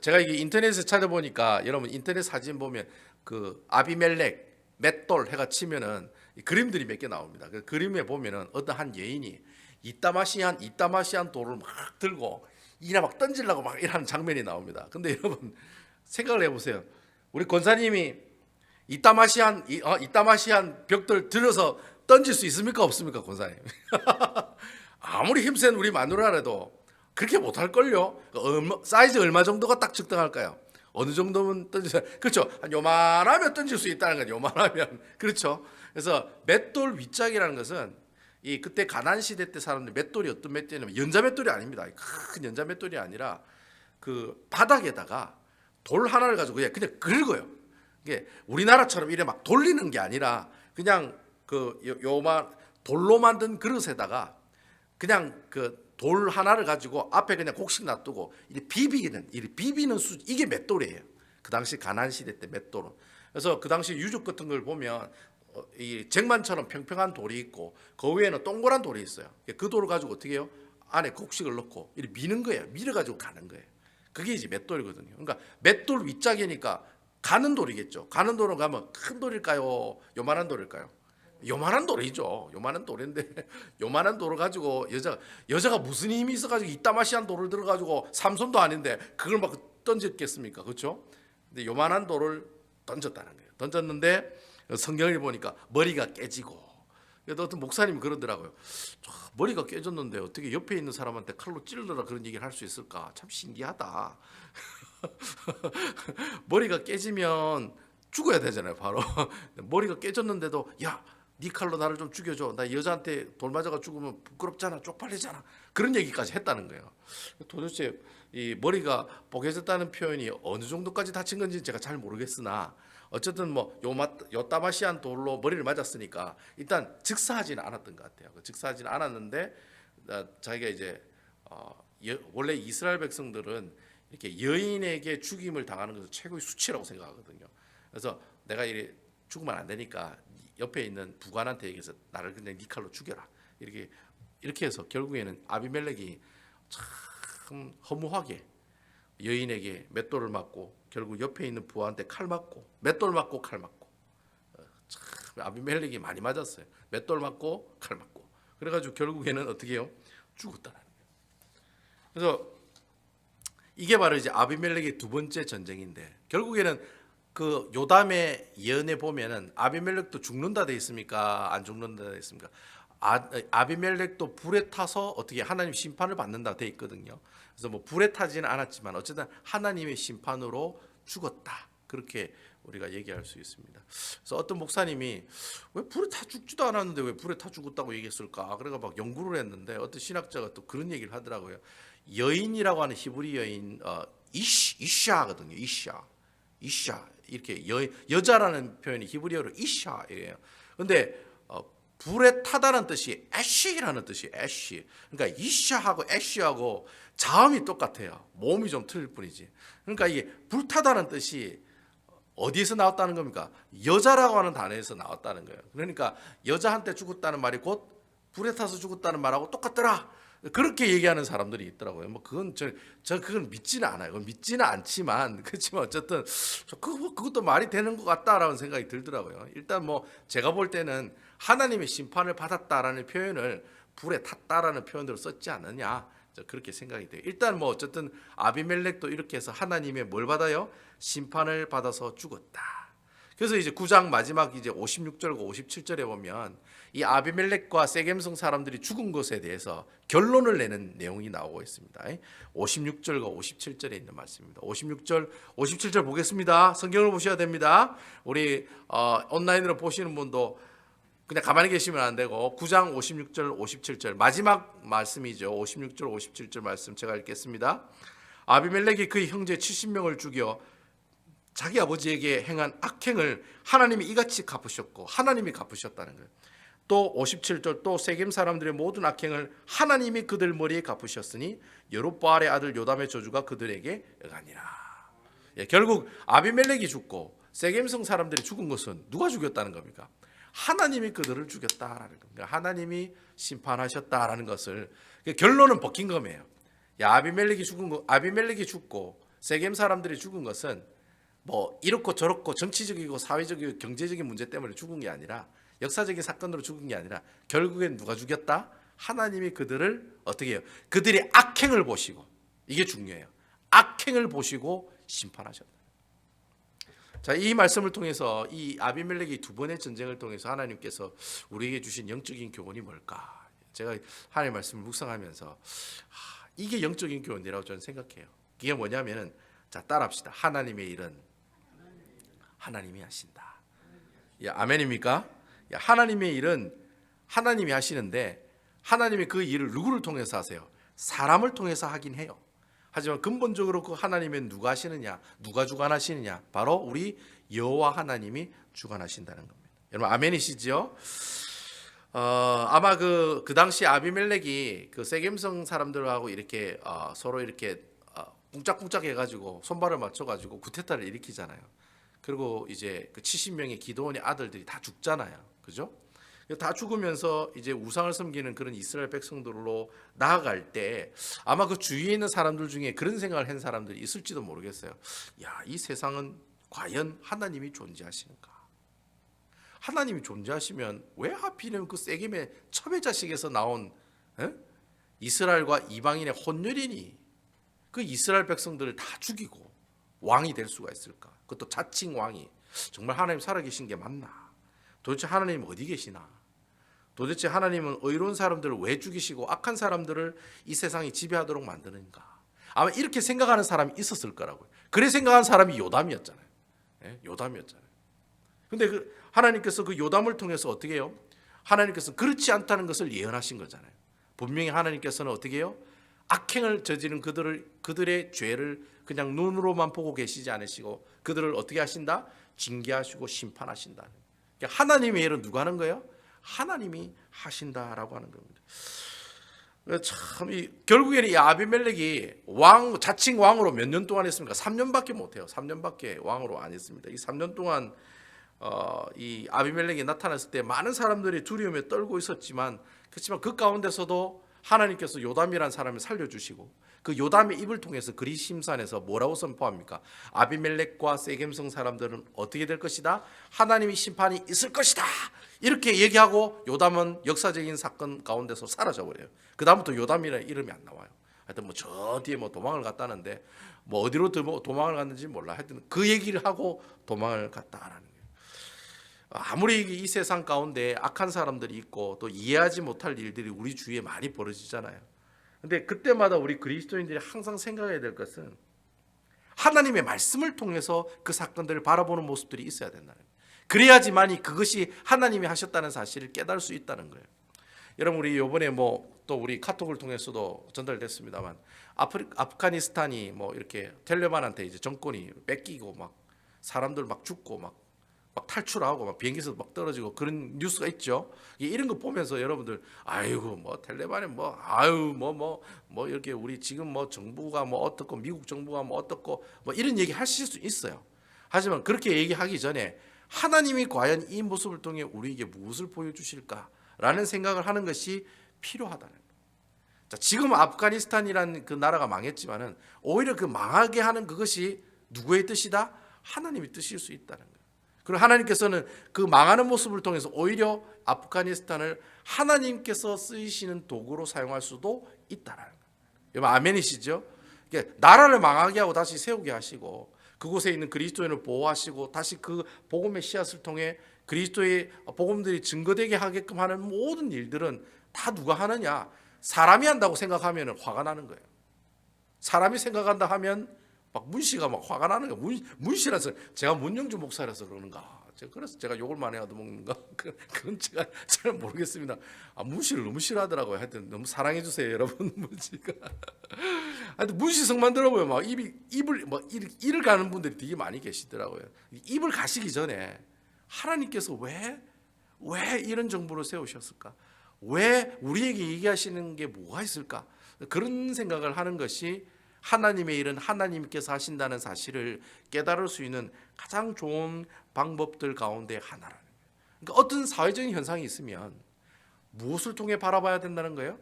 제가 이게 인터넷에 찾아보니까 여러분 인터넷 사진 보면 그 아비멜렉 맷돌 해가 치면은 그림들이 몇 개 나옵니다. 그 그림에 보면은 어떤 한 여인이 이따마시한 돌을 막 들고 이나 막 던지려고 막 이러는 장면이 나옵니다. 근데 여러분 생각을 해보세요. 우리 권사님이 이따마시한 벽돌 들어서 던질 수 있습니까? 없습니까, 권사님? 아무리 힘센 우리 마누라라도 그렇게 못할걸요. 사이즈 얼마 정도가 딱 적당할까요? 어느 정도면 던지세요. 그렇죠. 한 요만하면 던질 수 있다는 거죠. 요만하면. 그렇죠. 그래서 맷돌 윗짝이라는 것은 이 그때 가나안 시대 때 사람들 맷돌이 어떤 맷돌이냐면 연자 맷돌이 아닙니다. 큰 연자 맷돌이 아니라 그 바닥에다가 돌 하나를 가지고 그냥 긁어요. 이게 우리나라처럼 이래 막 돌리는 게 아니라 그냥 그 요만 돌로 만든 그릇에다가 그냥 그 돌 하나를 가지고 앞에 그냥 곡식 놔두고 이렇게 비비는 이게 맷돌이에요. 그 당시 가나안 시대 때 맷돌은. 그래서 그 당시 유적 같은 걸 보면 이 쟁반처럼 평평한 돌이 있고 그 위에는 동그란 돌이 있어요. 그 돌을 가지고 어떻게 해요? 안에 곡식을 넣고 이렇게 미는 거예요. 밀어 가지고 가는 거예요. 그게 이제 맷돌이거든요. 그러니까 맷돌 윗짝이니까 가는 돌이겠죠. 가는 돌은 가면 큰 돌일까요? 요만한 돌일까요? 요만한 돌이죠. 요만한 돌인데 요만한 돌을 가지고 여자가 무슨 힘이 있어가지고 이따마시한 돌을 들어가지고 삼손도 아닌데 그걸 막 던졌겠습니까? 그렇죠? 근데 요만한 돌을 던졌다는 거예요. 던졌는데 성경을 보니까 머리가 깨지고. 그래도 어떤 목사님이 그러더라고요. 머리가 깨졌는데 어떻게 옆에 있는 사람한테 칼로 찔러라 그런 얘기를 할 수 있을까? 참 신기하다. 머리가 깨지면 죽어야 되잖아요. 바로 머리가 깨졌는데도 야, 네 칼로 나를 좀 죽여줘. 나 여자한테 돌 맞아가 죽으면 부끄럽잖아, 쪽팔리잖아. 그런 얘기까지 했다는 거예요. 도대체 이 머리가 뽀개졌다는 표현이 어느 정도까지 다친 건지 제가 잘 모르겠으나 어쨌든 뭐 요따마시한 돌로 머리를 맞았으니까 일단 즉사하지는 않았던 것 같아요. 즉사하지는 않았는데 자기가 이제 원래 이스라엘 백성들은 이렇게 여인에게 죽임을 당하는 것은 최고의 수치라고 생각하거든요. 그래서 내가 이래 죽으면 안 되니까 옆에 있는 부관한테 얘기해서 나를 그냥 네 칼로 죽여라. 이렇게 해서 결국에는 아비멜렉이 참 허무하게 여인에게 맷돌을 맞고 결국 옆에 있는 부하한테 칼 맞고 맷돌 맞고 칼 맞고 참 아비멜렉이 많이 맞았어요. 맷돌 맞고 칼 맞고 그래가지고 결국에는 어떻게 해요? 죽었다는 거예요. 그래서 이게 바로 이제 아비멜렉의 두 번째 전쟁인데 결국에는 그 요담의 예언에 보면은 아비멜렉도 죽는다 돼 있습니까? 안 죽는다 돼 있습니까? 아비멜렉도 불에 타서 어떻게 하나님 심판을 받는다 돼 있거든요. 그래서 뭐 불에 타지는 않았지만 어쨌든 하나님의 심판으로 죽었다. 그렇게 우리가 얘기할 수 있습니다. 그래서 어떤 목사님이 왜 불에 타 죽지도 않았는데 왜 불에 타 죽었다고 얘기했을까? 그래가 막 연구를 했는데 어떤 신학자가 또 그런 얘기를 하더라고요. 여인이라고 하는 히브리 여인 이샤거든요. 이샤 이렇게 여자라는 표현이 히브리어로 이샤예요. 근데 불에 타다는 뜻이 애쉬라는 뜻이 애쉬. 그러니까 이샤하고 애쉬하고 자음이 똑같아요. 모음이 좀 틀릴 뿐이지. 그러니까 이게 불타다는 뜻이 어디에서 나왔다는 겁니까? 여자라고 하는 단어에서 나왔다는 거예요. 그러니까 여자한테 죽었다는 말이 곧 불에 타서 죽었다는 말하고 똑같더라. 그렇게 얘기하는 사람들이 있더라고요. 뭐 그건 그건 믿지는 않아요. 믿지는 않지만 그렇지만 어쨌든 그것도 말이 되는 것 같다라는 생각이 들더라고요. 일단 뭐 제가 볼 때는 하나님의 심판을 받았다라는 표현을 불에 탔다라는 표현으로 썼지 않느냐 그렇게 생각이 돼요. 일단 뭐 어쨌든 아비멜렉도 이렇게 해서 하나님의 뭘 받아요? 심판을 받아서 죽었다. 그래서 이제 9장 마지막 이제 56절과 57절에 보면 이 아비멜렉과 세겜성 사람들이 죽은 것에 대해서 결론을 내는 내용이 나오고 있습니다. 56절과 57절에 있는 말씀입니다. 56절, 57절 보겠습니다. 성경을 보셔야 됩니다. 우리 온라인으로 보시는 분도 그냥 가만히 계시면 안 되고 9장 56절, 57절 마지막 말씀이죠. 56절, 57절 말씀 제가 읽겠습니다. 아비멜렉이 그의 형제 70명을 죽여 자기 아버지에게 행한 악행을 하나님이 이같이 갚으셨고 하나님이 갚으셨다는 거예요. 또 57절 또 세겜 사람들의 모든 악행을 하나님이 그들 머리에 갚으셨으니 여룹바알의 아들 요담의 저주가 그들에게 응하니라. 예, 결국 아비멜렉이 죽고 세겜성 사람들이 죽은 것은 누가 죽였다는 겁니까? 하나님이 그들을 죽였다라는 겁니다. 하나님이 심판하셨다라는 것을 결론은 벗긴 거예요. 야, 아비멜렉이 죽고 세겜 사람들이 죽은 것은 뭐 이렇고 저렇고 정치적이고 사회적이고 경제적인 문제 때문에 죽은 게 아니라 역사적인 사건으로 죽은 게 아니라 결국엔 누가 죽였다? 하나님이 그들을 어떻게 해요? 그들의 악행을 보시고, 이게 중요해요. 악행을 보시고 심판하셨다. 자, 이 말씀을 통해서 이 아비멜렉의 두 번의 전쟁을 통해서 하나님께서 우리에게 주신 영적인 교훈이 뭘까? 제가 하나님의 말씀을 묵상하면서 이게 영적인 교훈이라고 저는 생각해요. 이게 뭐냐면은, 자, 따라합시다. 하나님의 일은 하나님이 하신다. 야, 아멘입니까? 야, 하나님의 일은 하나님이 하시는데 하나님이 그 일을 누구를 통해서 하세요? 사람을 통해서 하긴 해요. 하지만 근본적으로 그 하나님은 누가 하시느냐? 누가 주관하시느냐? 바로 우리 여호와 하나님이 주관하신다는 겁니다. 여러분 아멘이시죠? 아마 그 당시 아비멜렉이 그 세겜성 사람들하고 이렇게 서로 이렇게 쿵짝쿵짝 해가지고 손발을 맞춰가지고 구테타를 일으키잖아요. 그리고 이제 그 70명의 기드온의 아들들이 다 죽잖아요. 그죠? 다 죽으면서 이제 우상을 섬기는 그런 이스라엘 백성들로 나아갈 때 아마 그 주위에 있는 사람들 중에 그런 생각을 한 사람들이 있을지도 모르겠어요. 야, 이 세상은 과연 하나님이 존재하시는가? 하나님이 존재하시면 왜 하필이면 그 세겜의 첩의 자식에서 나온 이스라엘과 이방인의 혼혈인이 그 이스라엘 백성들을 다 죽이고 왕이 될 수가 있을까? 그것도 자칭 왕이. 정말 하나님 살아계신 게 맞나? 도대체 하나님 어디 계시나? 도대체 하나님은 의로운 사람들을 왜 죽이시고 악한 사람들을 이 세상이 지배하도록 만드는가? 아마 이렇게 생각하는 사람이 있었을 거라고요. 그래 생각한 사람이 요담이었잖아요. 요담이었잖아요. 근데 하나님께서 그 요담을 통해서 어떻게 해요? 하나님께서 그렇지 않다는 것을 예언하신 거잖아요. 분명히 하나님께서는 어떻게 해요? 악행을 저지른 그들의 죄를 그냥 눈으로만 보고 계시지 않으시고 그들을 어떻게 하신다? 징계하시고 심판하신다. 그러니까 하나님의 일은 누가 하는 거예요? 하나님이 하신다라고 하는 겁니다. 참 결국에는 이 아비멜렉이 자칭 왕으로 몇 년 동안 했습니까? 3년밖에 못 해요. 3년밖에 왕으로 안 했습니다. 이 3년 동안 이 아비멜렉이 나타났을 때 많은 사람들이 두려움에 떨고 있었지만 그렇지만 그 가운데서도 하나님께서 요담이라는 사람을 살려주시고 그 요담의 입을 통해서 그리심산에서 뭐라고 선포합니까? 아비멜렉과 세겜성 사람들은 어떻게 될 것이다? 하나님의 심판이 있을 것이다. 이렇게 얘기하고 요담은 역사적인 사건 가운데서 사라져버려요. 그 다음부터 요담이라는 이름이 안 나와요. 하여튼 뭐 저 뒤에 뭐 도망을 갔다는데 뭐 어디로 도망을 갔는지 몰라. 하여튼 그 얘기를 하고 도망을 갔다라는 거예요. 아무리 이 세상 가운데 악한 사람들이 있고 또 이해하지 못할 일들이 우리 주위에 많이 벌어지잖아요. 근데 그때마다 우리 그리스도인들이 항상 생각해야 될 것은 하나님의 말씀을 통해서 그 사건들을 바라보는 모습들이 있어야 된다는 거예요. 그래야지만이 그것이 하나님이 하셨다는 사실을 깨달을 수 있다는 거예요. 여러분 우리 이번에 뭐 또 우리 카톡을 통해서도 전달됐습니다만 아프가니스탄이 뭐 이렇게 텔레반한테 이제 정권이 뺏기고 막 사람들 막 죽고 막 탈출하고 막 비행기에서 막 떨어지고 그런 뉴스가 있죠. 이런 거 보면서 여러분들 아이고 뭐 텔레반이 뭐 아유 뭐 이렇게 우리 지금 뭐 정부가 뭐 어떻고 미국 정부가 뭐 어떻고 뭐 이런 얘기 하실 수 있어요. 하지만 그렇게 얘기하기 전에 하나님이 과연 이 모습을 통해 우리에게 무엇을 보여주실까라는 생각을 하는 것이 필요하다는 거예요. 자, 지금 아프가니스탄이라는 그 나라가 망했지만은 오히려 그 망하게 하는 그것이 누구의 뜻이다? 하나님의 뜻일 수 있다는 거예요. 그리고 하나님께서는 그 망하는 모습을 통해서 오히려 아프가니스탄을 하나님께서 쓰이시는 도구로 사용할 수도 있다라는 거예요. 여러분 아멘이시죠? 그러니까 나라를 망하게 하고 다시 세우게 하시고 그곳에 있는 그리스도인을 보호하시고 다시 그 복음의 씨앗을 통해 그리스도의 복음들이 증거되게 하게끔 하는 모든 일들은 다 누가 하느냐? 사람이 한다고 생각하면 화가 나는 거예요. 사람이 생각한다 하면 막 문씨가 막 화가 나는 거예요. 문씨라서 제가 문영주 목사라서 그러는가? 그래서 제가 욕을 많이 얻어먹는가? 그건 제가 잘 모르겠습니다. 문씨를 너무 싫어하더라고요. 하여튼 너무 사랑해 주세요, 여러분. 문씨가. 하여튼 문씨성만 들어보면 막 입을 가는 분들이 되게 많이 계시더라고요. 입을 가시기 전에 하나님께서 왜 왜 이런 정부를 세우셨을까? 왜 우리에게 얘기하시는 게 뭐가 있을까? 그런 생각을 하는 것이 하나님의 일은 하나님께서 하신다는 사실을 깨달을 수 있는 가장 좋은 방법들 가운데 하나라는 거예요. 그러니까 어떤 사회적인 현상이 있으면 무엇을 통해 바라봐야 된다는 거예요?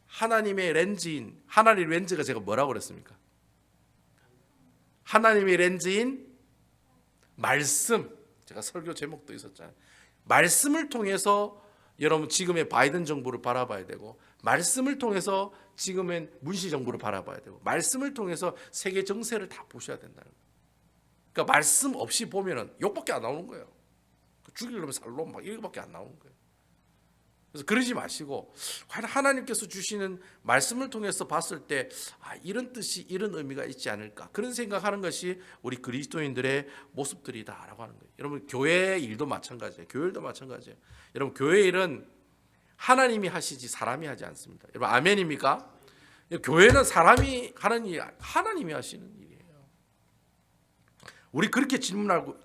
하나님의 렌즈인, 하나님의 렌즈가 제가 뭐라고 그랬습니까? 하나님의 렌즈인 말씀. 제가 설교 제목도 있었잖아요. 말씀을 통해서 여러분 지금의 바이든 정부를 바라봐야 되고, 말씀을 통해서 지금의 문시 정부를 바라봐야 되고, 말씀을 통해서 세계 정세를 다 보셔야 된다는 거예요. 그러니까 말씀 없이 보면은 욕밖에 안 나오는 거예요. 죽이려면 살로 막 이거밖에 안 나오는 거예요. 그래서 그러지 마시고 과연 하나님께서 주시는 말씀을 통해서 봤을 때 이런 뜻이 이런 의미가 있지 않을까, 그런 생각하는 것이 우리 그리스도인들의 모습들이다라고 하는 거예요. 여러분 교회 일도 마찬가지예요. 교회 일도 마찬가지예요. 여러분 교회 일은 하나님이 하시지 사람이 하지 않습니다. 여러분 아멘입니까? 교회는 사람이 하는 일, 하나님이 하시는 일이에요. 우리 그렇게 질문하고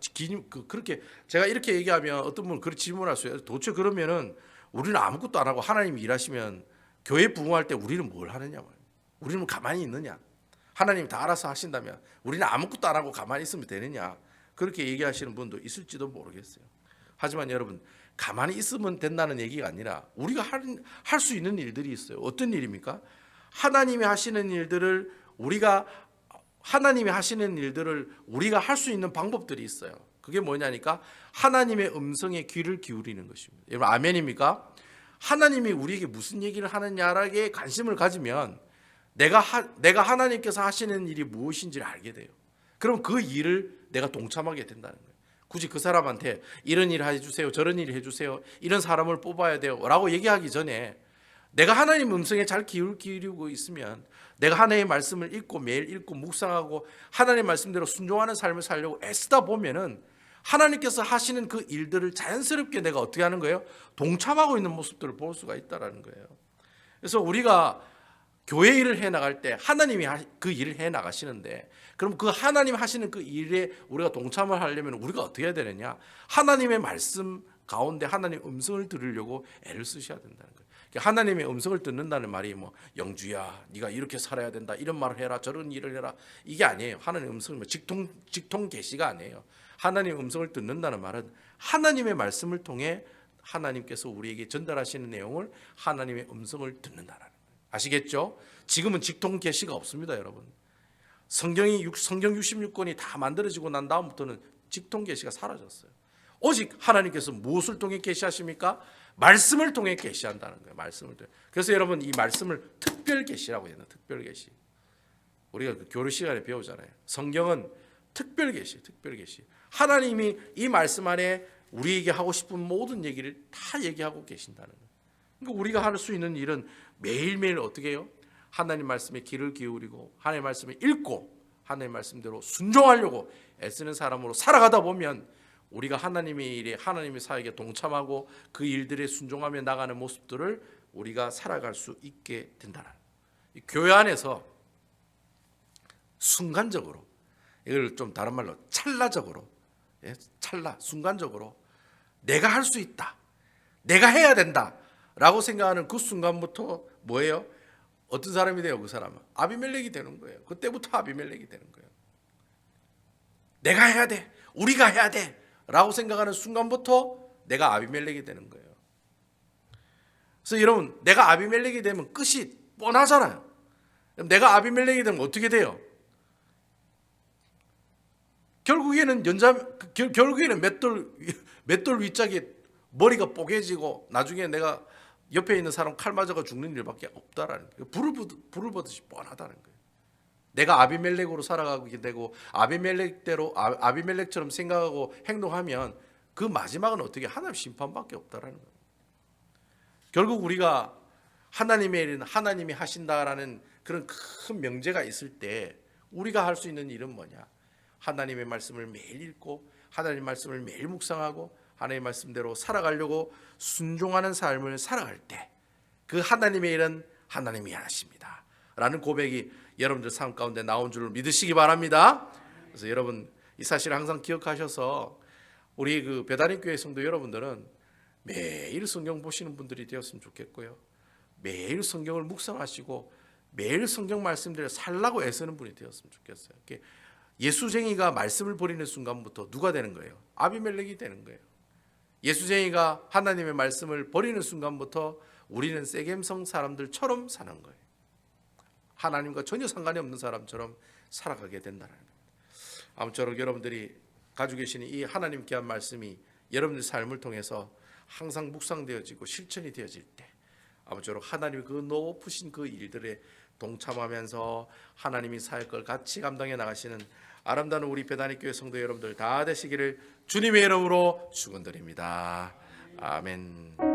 그렇게 제가 이렇게 얘기하면 어떤 분은 그렇게 질문할 수 있어요. 도대체 그러면은 우리는 아무것도 안 하고 하나님이 일하시면 교회 부흥할 때 우리는 뭘 하느냐 말이에요. 우리는 가만히 있느냐? 하나님이 다 알아서 하신다면 우리는 아무것도 안 하고 가만히 있으면 되느냐? 그렇게 얘기하시는 분도 있을지도 모르겠어요. 하지만 여러분 가만히 있으면 된다는 얘기가 아니라 우리가 할 수 있는 일들이 있어요. 어떤 일입니까? 하나님이 하시는 일들을 우리가 할 수 있는 방법들이 있어요. 그게 뭐냐니까 하나님의 음성에 귀를 기울이는 것입니다. 여러분 아멘입니까? 하나님이 우리에게 무슨 얘기를 하느냐에 관심을 가지면 내가 하나님께서 하시는 일이 무엇인지를 알게 돼요. 그럼 그 일을 내가 동참하게 된다는 거예요. 굳이 그 사람한테 이런 일 해주세요, 저런 일 해주세요, 이런 사람을 뽑아야 돼요 라고 얘기하기 전에 내가 하나님 음성에 잘 기울이고 있으면, 내가 하나님의 말씀을 읽고 매일 읽고 묵상하고 하나님의 말씀대로 순종하는 삶을 살려고 애쓰다 보면은 하나님께서 하시는 그 일들을 자연스럽게 내가 어떻게 하는 거예요? 동참하고 있는 모습들을 볼 수가 있다는 거예요. 그래서 우리가 교회 일을 해나갈 때 하나님이 그 일을 해나가시는데, 그럼 그 하나님 하시는 그 일에 우리가 동참을 하려면 우리가 어떻게 해야 되느냐? 하나님의 말씀 가운데 하나님의 음성을 들으려고 애를 쓰셔야 된다는 거예요. 하나님의 음성을 듣는다는 말이 뭐 영주야 네가 이렇게 살아야 된다, 이런 말을 해라, 저런 일을 해라, 이게 아니에요. 하나님의 음성은 직통 계시가 아니에요. 하나님의 음성을 듣는다는 말은 하나님의 말씀을 통해 하나님께서 우리에게 전달하시는 내용을 하나님의 음성을 듣는다는 거예요. 아시겠죠? 지금은 직통 계시가 없습니다, 여러분. 성경 66권이 다 만들어지고 난 다음부터는 직통 계시가 사라졌어요. 오직 하나님께서 무엇을 통해 계시하십니까? 말씀을 통해 계시한다는 거예요. 말씀을 통해. 그래서 여러분 이 말씀을 특별 계시라고 해요. 특별 계시. 우리가 그 교류 시간에 배우잖아요. 성경은 특별 계시, 특별 계시. 하나님이 이 말씀 안에 우리에게 하고 싶은 모든 얘기를 다 얘기하고 계신다는 거예요. 그러니까 우리가 할 수 있는 일은 매일매일 어떻게 해요? 하나님 말씀에 귀를 기울이고 하나님 말씀을 읽고 하나님 말씀대로 순종하려고 애쓰는 사람으로 살아가다 보면 우리가 하나님의 일에, 하나님의 사역에 동참하고 그 일들에 순종하며 나가는 모습들을 우리가 살아갈 수 있게 된다는 거예요. 교회 안에서 순간적으로, 이걸 좀 다른 말로 찰나적으로, 순간적으로 내가 할 수 있다, 내가 해야 된다 라고 생각하는 그 순간부터 뭐예요? 어떤 사람이 돼요? 그 사람은 아비멜렉이 되는 거예요. 그때부터 아비멜렉이 되는 거예요. 내가 해야 돼, 우리가 해야 돼 라고 생각하는 순간부터 내가 아비멜렉이 되는 거예요. 그래서 여러분 내가 아비멜렉이 되면 끝이 뻔하잖아요. 내가 아비멜렉이 되면 어떻게 돼요? 결국에는 맷돌 윗짝에 머리가 뽀개지고 나중에 내가 옆에 있는 사람 칼 맞아가 죽는 일밖에 없다라는 거예요. 불을 보듯이 뻔하다는 거예요. 내가 아비멜렉으로 살아가게 되고 아비멜렉처럼 생각하고 행동하면 그 마지막은 어떻게? 하나님 심판밖에 없다라는 거예요. 결국 우리가 하나님의 일은 하나님이 하신다라는 그런 큰 명제가 있을 때 우리가 할 수 있는 일은 뭐냐? 하나님의 말씀을 매일 읽고 하나님의 말씀을 매일 묵상하고 하나님의 말씀대로 살아가려고 순종하는 삶을 살아갈 때 그 하나님의 일은 하나님이 하십니다 라는 고백이 여러분들 삶 가운데 나온 줄을 믿으시기 바랍니다. 그래서 여러분 이 사실을 항상 기억하셔서 우리 그 배단임 교회 성도 여러분들은 매일 성경 보시는 분들이 되었으면 좋겠고요. 매일 성경을 묵상하시고 매일 성경 말씀대로 살라고 애쓰는 분이 되었으면 좋겠어요. 예수쟁이가 말씀을 버리는 순간부터 누가 되는 거예요? 아비멜렉이 되는 거예요. 예수쟁이가 하나님의 말씀을 버리는 순간부터 우리는 세겜성 사람들처럼 사는 거예요. 하나님과 전혀 상관이 없는 사람처럼 살아가게 된다는 겁니다. 아무쪼록 여러분들이 가지고 계시는 이 하나님께 한 말씀이 여러분들 삶을 통해서 항상 묵상되어지고 실천이 되어질 때 아무쪼록 하나님의 그 높으신 그 일들에 동참하면서 하나님이 사역을 같이 감당해 나가시는 아름다운 우리 배단위 교회 성도 여러분들 다 되시기를 주님의 이름으로 축원드립니다. 아멘.